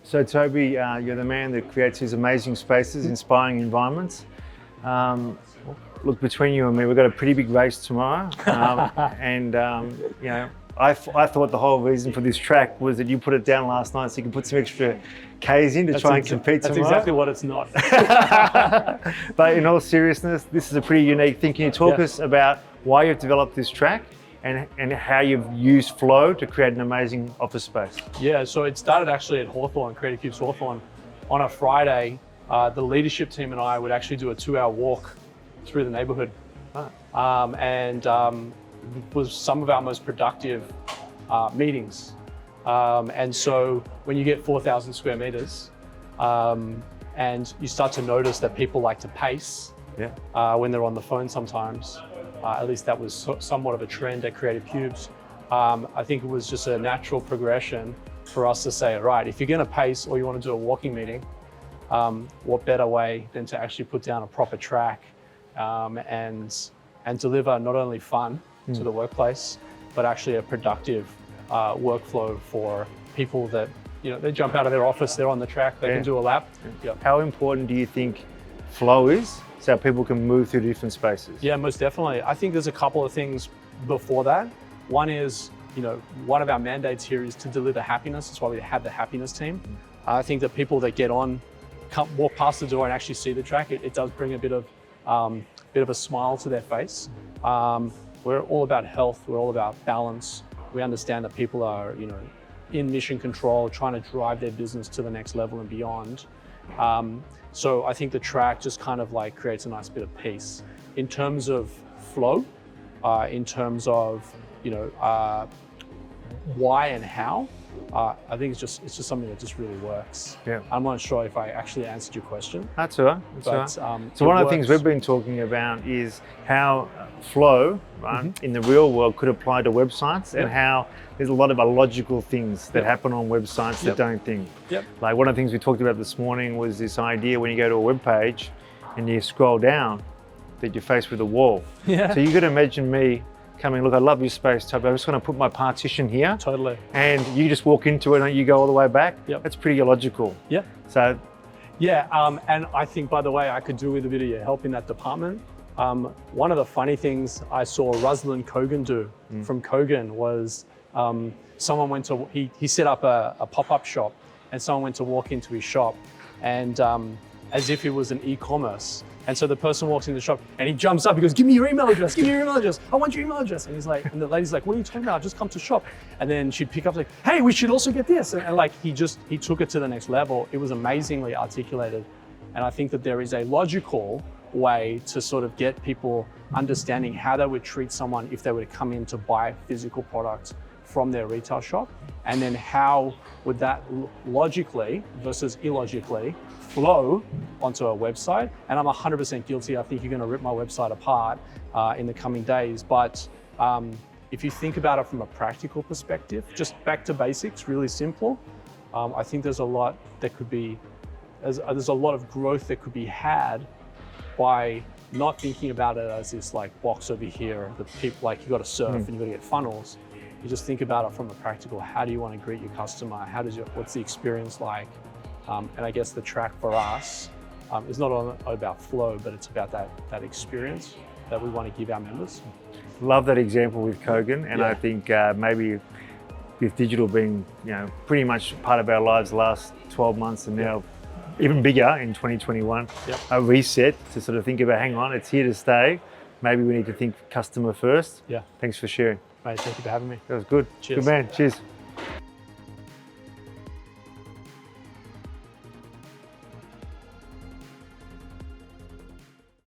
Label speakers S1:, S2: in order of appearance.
S1: So Toby, you're the man that creates these amazing spaces, inspiring environments. Look, between you and me, we've got a pretty big race tomorrow. I thought the whole reason for this track was that you put it down last night so you can put some extra Ks in to try and compete tomorrow.
S2: That's exactly what it's not.
S1: But in all seriousness, this is a pretty unique thing. Can you talk us about why you've developed this track and how you've used Flow to create an amazing office space?
S2: Yeah, so it started actually at Hawthorn, Creative Cubes Hawthorn. On a Friday, the leadership team and I would actually do a 2-hour walk through the neighborhood. Was some of our most productive meetings. And so when you get 4,000 square meters and you start to notice that people like to pace when they're on the phone sometimes, at least that was somewhat of a trend at Creative Cubes. I think it was just a natural progression for us to say, all right, if you're gonna pace or you wanna do a walking meeting, what better way than to actually put down a proper track and deliver not only fun to the workplace, but actually a productive workflow for people that, they jump out of their office, they're on the track, they can do a lap.
S1: How important do you think Flow is so people can move through different spaces?
S2: Yeah, most definitely. I think there's a couple of things before that. One is, one of our mandates here is to deliver happiness. That's why we have the happiness team. I think that people that get on, walk past the door and actually see the track, it does bring a bit of a smile to their face. We're all about health. We're all about balance. We understand that people are, in mission control, trying to drive their business to the next level and beyond. So I think the track just kind of like creates a nice bit of peace. In terms of flow, in terms of, why and how, I think it's just something that just really works.
S1: Yeah.
S2: I'm not sure if I actually answered your question.
S1: That's all right. So one of the things we've been talking about is how Flow in the real world could apply to websites and how there's a lot of illogical things that happen on websites that don't think. Like one of the things we talked about this morning was this idea when you go to a web page and you scroll down that you're faced with a wall. So you could imagine me coming, look, I love your space, Toby. I'm just going to put my partition here.
S2: Totally.
S1: And you just walk into it and you go all the way back. That's pretty illogical. So.
S2: And I think, by the way, I could do with a bit of your help in that department. One of the funny things I saw Ruslan Kogan do from Kogan was someone went to, he set up a pop-up shop and someone went to walk into his shop and as if it was an e-commerce. And so the person walks into the shop and he jumps up, he goes, give me your email address, give me your email address. I want your email address. And he's like, and the lady's like, what are you talking about? I've just come to shop. And then she'd pick up like, hey, we should also get this. And like, he took it to the next level. It was amazingly articulated. And I think that there is a logical way to sort of get people understanding how they would treat someone if they were to come in to buy physical products from their retail shop. And then how would that logically versus illogically flow onto a website. And I'm 100% guilty. I think you're going to rip my website apart in the coming days. But if you think about it from a practical perspective, just back to basics, really simple, I think there's a lot that could be, there's a lot of growth that could be had by not thinking about it as this like box over here that people like, you got to surf and you got to get funnels. You just think about it from a practical, how do you want to greet your customer? What's the experience like? And I guess the track for us is not about flow, but it's about that experience that we want to give our members.
S1: Love that example with Kogan, and I think maybe with digital being pretty much part of our lives the last 12 months and now even bigger in 2021, a reset to sort of think about, hang on, it's here to stay. Maybe we need to think customer first. Thanks for sharing.
S2: Mate, thank you for having me.
S1: That was good.
S2: Cheers.
S1: Good man. Cheers.